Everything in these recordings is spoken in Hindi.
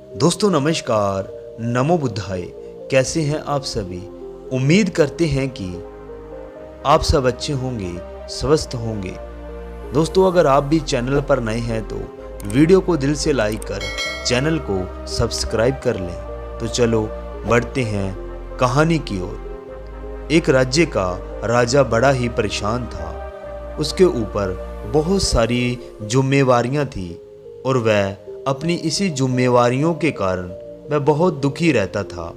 दोस्तों नमस्कार, नमो बुद्धाय। कैसे हैं आप सभी? उम्मीद करते हैं कि आप सब अच्छे होंगे, स्वस्थ होंगे। दोस्तों अगर आप भी चैनल पर नए हैं तो वीडियो को दिल से लाइक कर चैनल को सब्सक्राइब कर लें। तो चलो बढ़ते हैं कहानी की ओर। एक राज्य का राजा बड़ा ही परेशान था। उसके ऊपर बहुत सारी जिम्मेवारियां थी और वह अपनी इसी जिम्मेवारियों के कारण वह बहुत दुखी रहता था।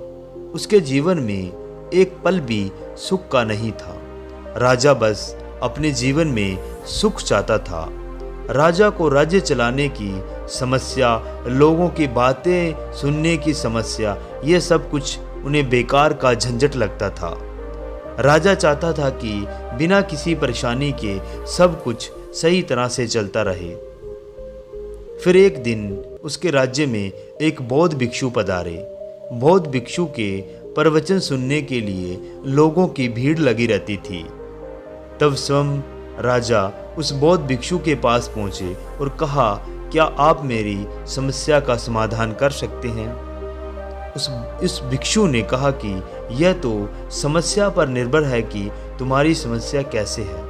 उसके जीवन में एक पल भी सुख का नहीं था। राजा बस अपने जीवन में सुख चाहता था। राजा को राज्य चलाने की समस्या, लोगों की बातें सुनने की समस्या, ये सब कुछ उन्हें बेकार का झंझट लगता था। राजा चाहता था कि बिना किसी परेशानी के सब कुछ सही तरह से चलता रहे। फिर एक दिन उसके राज्य में एक बौद्ध भिक्षु पधारे। बौद्ध भिक्षु के प्रवचन सुनने के लिए लोगों की भीड़ लगी रहती थी। तब स्वयं राजा उस बौद्ध भिक्षु के पास पहुंचे और कहा, क्या आप मेरी समस्या का समाधान कर सकते हैं? उस भिक्षु ने कहा कि यह तो समस्या पर निर्भर है कि तुम्हारी समस्या कैसे है।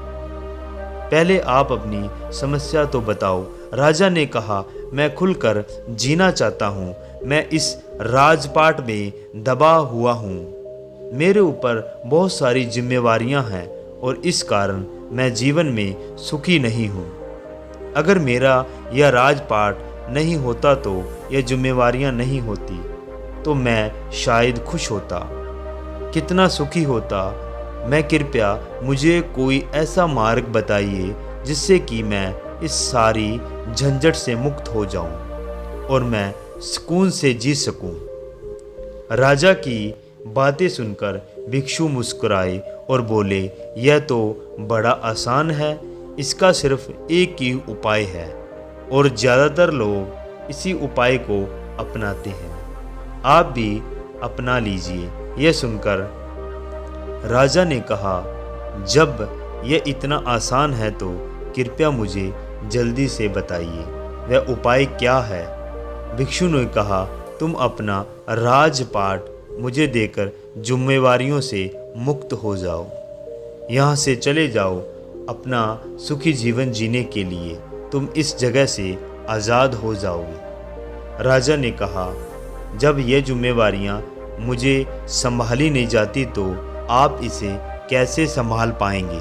पहले आप अपनी समस्या तो बताओ। राजा ने कहा, मैं खुलकर जीना चाहता हूँ। मैं इस राजपाट में दबा हुआ हूँ। मेरे ऊपर बहुत सारी जिम्मेवारियाँ हैं और इस कारण मैं जीवन में सुखी नहीं हूँ। अगर मेरा यह राजपाट नहीं होता तो यह जिम्मेवारियाँ नहीं होती तो मैं शायद खुश होता, कितना सुखी होता। मैं कृपया मुझे कोई ऐसा मार्ग बताइए जिससे कि मैं इस सारी झंझट से मुक्त हो जाऊं और मैं सुकून से जी सकूं। राजा की बातें सुनकर भिक्षु मुस्कुराए और बोले, यह तो बड़ा आसान है। इसका सिर्फ एक ही उपाय है और ज़्यादातर लोग इसी उपाय को अपनाते हैं। आप भी अपना लीजिए। यह सुनकर राजा ने कहा, जब यह इतना आसान है तो कृपया मुझे जल्दी से बताइए, वह उपाय क्या है? भिक्षु ने कहा, तुम अपना राजपाट मुझे देकर जिम्मेवारियों से मुक्त हो जाओ। यहाँ से चले जाओ अपना सुखी जीवन जीने के लिए। तुम इस जगह से आज़ाद हो जाओगे। राजा ने कहा, जब ये जिम्मेवारियाँ मुझे संभाली नहीं जाती तो आप इसे कैसे संभाल पाएंगे?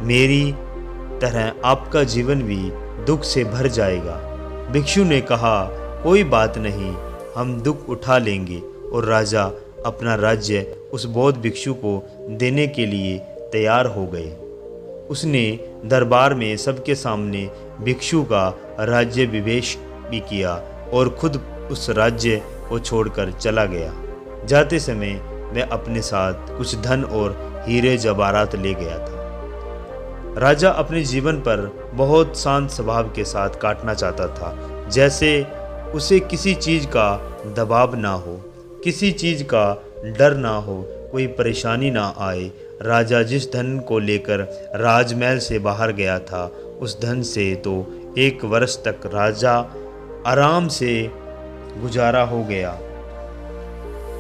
मेरी तरह आपका जीवन भी दुख से भर जाएगा। भिक्षु ने कहा, कोई बात नहीं, हम दुख उठा लेंगे। और राजा अपना राज्य उस बौद्ध भिक्षु को देने के लिए तैयार हो गए। उसने दरबार में सबके सामने भिक्षु का राज्य विवेश भी किया और खुद उस राज्य को छोड़कर चला गया। जाते समय वह अपने साथ कुछ धन और हीरे जवाहरात ले गया था। राजा अपने जीवन पर बहुत शांत स्वभाव के साथ काटना चाहता था, जैसे उसे किसी चीज़ का दबाव ना हो, किसी चीज़ का डर ना हो, कोई परेशानी ना आए। राजा जिस धन को लेकर राजमहल से बाहर गया था, उस धन से तो 1 वर्ष तक राजा आराम से गुजारा हो गया।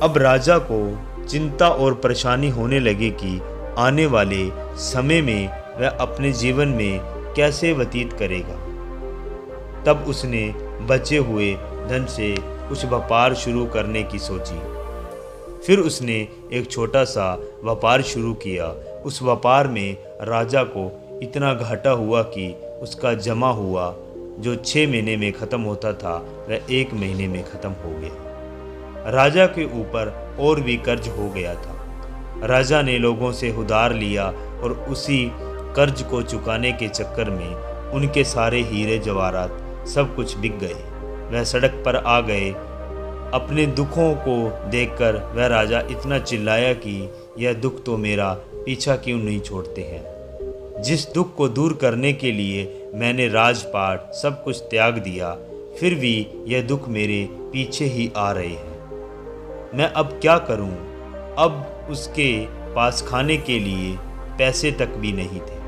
अब राजा को चिंता और परेशानी होने लगी कि आने वाले समय में वह अपने जीवन में कैसे व्यतीत करेगा। तब उसने बचे हुए धन से कुछ व्यापार शुरू करने की सोची। फिर उसने एक छोटा सा व्यापार शुरू किया। उस व्यापार में राजा को इतना घाटा हुआ कि उसका जमा हुआ जो 6 महीने में ख़त्म होता था वह 1 महीने में ख़त्म हो गया। राजा के ऊपर और भी कर्ज हो गया था। राजा ने लोगों से उधार लिया और उसी कर्ज को चुकाने के चक्कर में उनके सारे हीरे जवाहरात सब कुछ बिक गए। वह सड़क पर आ गए। अपने दुखों को देखकर वह राजा इतना चिल्लाया कि यह दुख तो मेरा पीछा क्यों नहीं छोड़ते हैं। जिस दुख को दूर करने के लिए मैंने राजपाट सब कुछ त्याग दिया, फिर भी यह दुख मेरे पीछे ही आ रहे हैं। मैं अब क्या करूं? अब उसके पास खाने के लिए पैसे तक भी नहीं थे।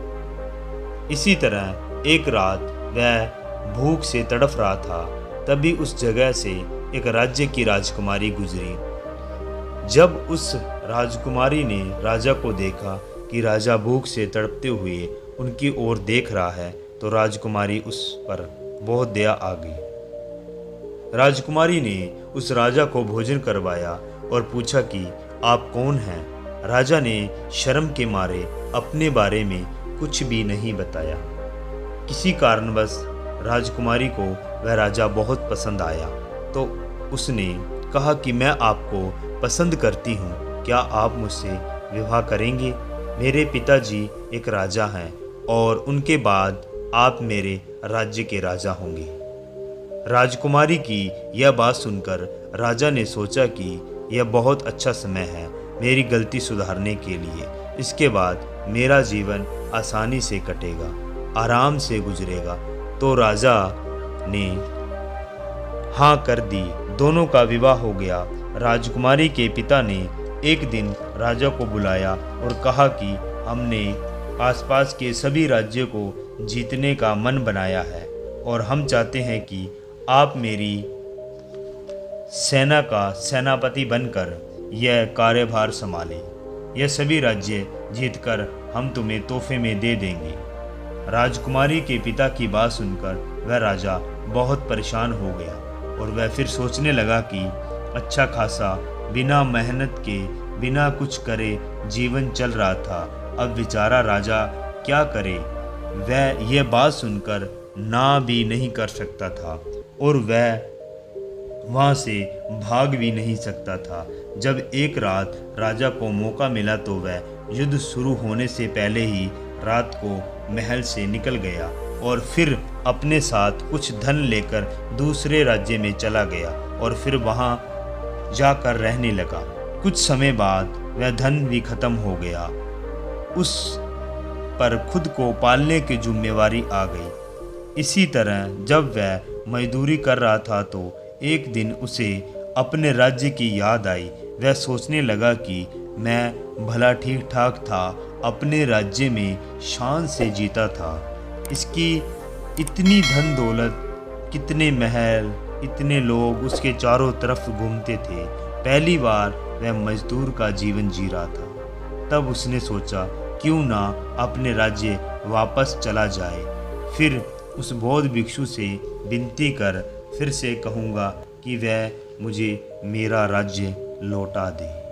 इसी तरह एक रात वह भूख से तड़फ रहा था। तभी उस जगह से एक राज्य की राजकुमारी गुजरी। जब उस राजकुमारी ने राजा को देखा कि राजा भूख से तड़पते हुए उनकी ओर देख रहा है, तो राजकुमारी उस पर बहुत दया आ गई। राजकुमारी ने उस राजा को भोजन करवाया और पूछा कि आप कौन हैं। राजा ने शर्म के मारे अपने बारे में कुछ भी नहीं बताया। किसी कारणवश राजकुमारी को वह राजा बहुत पसंद आया, तो उसने कहा कि मैं आपको पसंद करती हूँ, क्या आप मुझसे विवाह करेंगे? मेरे पिताजी एक राजा हैं और उनके बाद आप मेरे राज्य के राजा होंगे। राजकुमारी की यह बात सुनकर राजा ने सोचा कि यह बहुत अच्छा समय है मेरी गलती सुधारने के लिए। इसके बाद मेरा जीवन आसानी से कटेगा, आराम से गुजरेगा। तो राजा ने हाँ कर दी। दोनों का विवाह हो गया। राजकुमारी के पिता ने एक दिन राजा को बुलाया और कहा कि हमने आसपास के सभी राज्यों को जीतने का मन बनाया है और हम चाहते हैं कि आप मेरी सेना का सेनापति बनकर यह कार्यभार संभालें। यह सभी राज्य जीतकर हम तुम्हें तोहफे में दे देंगे। राजकुमारी के पिता की बात सुनकर वह राजा बहुत परेशान हो गया और वह फिर सोचने लगा कि अच्छा खासा बिना मेहनत के बिना कुछ करे जीवन चल रहा था, अब बेचारा राजा क्या करे। वह यह बात सुनकर ना भी नहीं कर सकता था और वह वहाँ से भाग भी नहीं सकता था। जब एक रात राजा को मौका मिला तो वह युद्ध शुरू होने से पहले ही रात को महल से निकल गया और फिर अपने साथ कुछ धन लेकर दूसरे राज्य में चला गया और फिर वहाँ जाकर रहने लगा। कुछ समय बाद वह धन भी खत्म हो गया। उस पर खुद को पालने की जिम्मेवारी आ गई। इसी तरह जब वह मजदूरी कर रहा था तो एक दिन उसे अपने राज्य की याद आई। वह सोचने लगा कि मैं भला ठीक ठाक था, अपने राज्य में शान से जीता था। इसकी इतनी धन दौलत, कितने महल, इतने लोग उसके चारों तरफ घूमते थे। पहली बार वह मजदूर का जीवन जी रहा था। तब उसने सोचा क्यों ना अपने राज्य वापस चला जाए। फिर उस बौद्ध भिक्षु से विनती कर फिर से कहूँगा कि वह मुझे मेरा राज्य लौटा दे।